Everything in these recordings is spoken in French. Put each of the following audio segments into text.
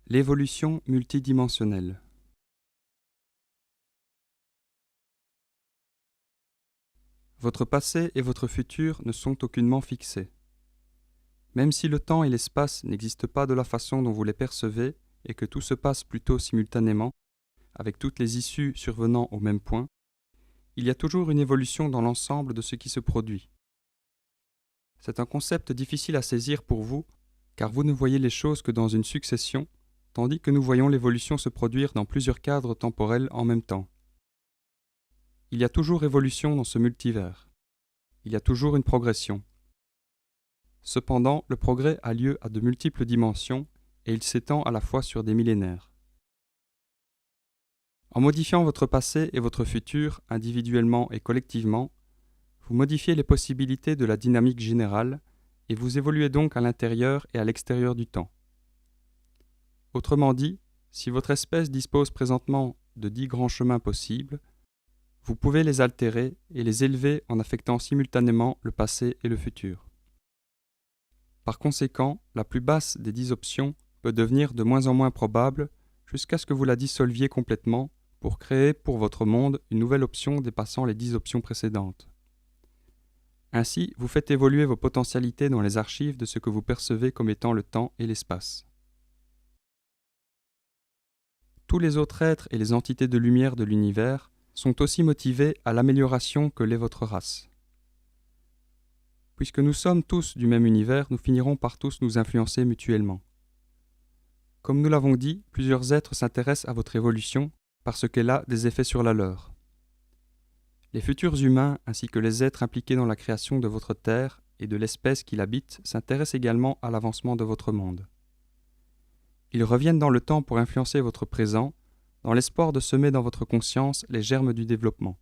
L'évolution multidimensionnelle. Votre passé et votre futur ne sont aucunement fixés. Même si le temps et l'espace n'existent pas de la façon dont vous les percevez et que tout se passe plutôt simultanément, avec toutes les issues survenant au même point, il y a toujours une évolution dans l'ensemble de ce qui se produit. C'est un concept difficile à saisir pour vous, car vous ne voyez les choses que dans une succession, tandis que nous voyons l'évolution se produire dans plusieurs cadres temporels en même temps. Il y a toujours évolution dans ce multivers. Il y a toujours une progression. Cependant, le progrès a lieu à de multiples dimensions et il s'étend à la fois sur des millénaires. En modifiant votre passé et votre futur, individuellement et collectivement, vous modifiez les possibilités de la dynamique générale et vous évoluez donc à l'intérieur et à l'extérieur du temps. Autrement dit, si votre espèce dispose présentement de 10 grands chemins possibles, vous pouvez les altérer et les élever en affectant simultanément le passé et le futur. Par conséquent, la plus basse des 10 options peut devenir de moins en moins probable jusqu'à ce que vous la dissolviez complètement pour créer pour votre monde une nouvelle option dépassant les 10 options précédentes. Ainsi, vous faites évoluer vos potentialités dans les archives de ce que vous percevez comme étant le temps et l'espace. Tous les autres êtres et les entités de lumière de l'univers sont aussi motivés à l'amélioration que l'est votre race. Puisque nous sommes tous du même univers, nous finirons par tous nous influencer mutuellement. Comme nous l'avons dit, plusieurs êtres s'intéressent à votre évolution parce qu'elle a des effets sur la leur. Les futurs humains ainsi que les êtres impliqués dans la création de votre terre et de l'espèce qui l'habite s'intéressent également à l'avancement de votre monde. Ils reviennent dans le temps pour influencer votre présent, dans l'espoir de semer dans votre conscience les germes du développement.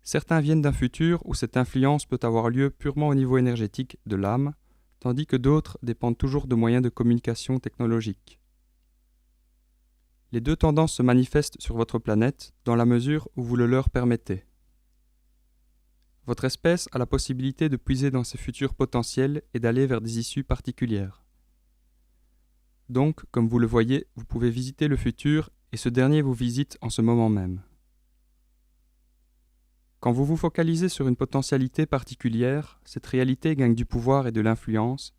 Certains viennent d'un futur où cette influence peut avoir lieu purement au niveau énergétique de l'âme, tandis que d'autres dépendent toujours de moyens de communication technologiques. Les deux tendances se manifestent sur votre planète dans la mesure où vous le leur permettez. Votre espèce a la possibilité de puiser dans ses futurs potentiels et d'aller vers des issues particulières. Donc, comme vous le voyez, vous pouvez visiter le futur et ce dernier vous visite en ce moment même. Quand vous vous focalisez sur une potentialité particulière, cette réalité gagne du pouvoir et de l'influence,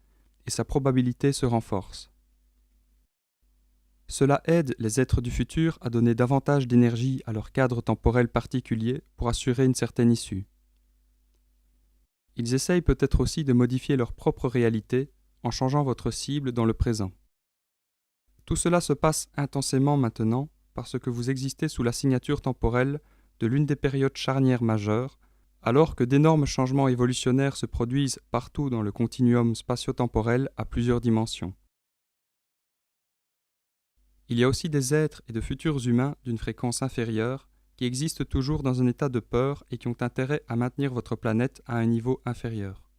et sa probabilité se renforce. Cela aide les êtres du futur à donner davantage d'énergie à leur cadre temporel particulier pour assurer une certaine issue. Ils essayent peut-être aussi de modifier leur propre réalité en changeant votre cible dans le présent. Tout cela se passe intensément maintenant parce que vous existez sous la signature temporelle de l'une des périodes charnières majeures, alors que d'énormes changements évolutionnaires se produisent partout dans le continuum spatio-temporel à plusieurs dimensions. Il y a aussi des êtres et de futurs humains d'une fréquence inférieure qui existent toujours dans un état de peur et qui ont intérêt à maintenir votre planète à un niveau inférieur.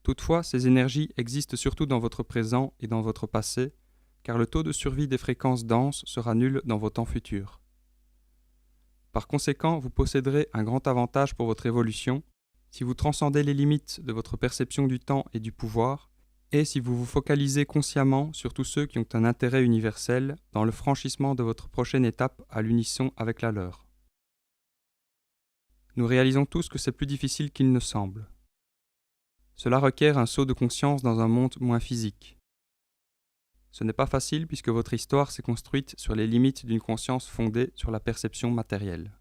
Toutefois, ces énergies existent surtout dans votre présent et dans votre passé, car le taux de survie des fréquences denses sera nul dans vos temps futurs. Par conséquent, vous posséderez un grand avantage pour votre évolution si vous transcendez les limites de votre perception du temps et du pouvoir, et si vous vous focalisez consciemment sur tous ceux qui ont un intérêt universel dans le franchissement de votre prochaine étape à l'unisson avec la leur. Nous réalisons tous que c'est plus difficile qu'il ne semble. Cela requiert un saut de conscience dans un monde moins physique. Ce n'est pas facile puisque votre histoire s'est construite sur les limites d'une conscience fondée sur la perception matérielle.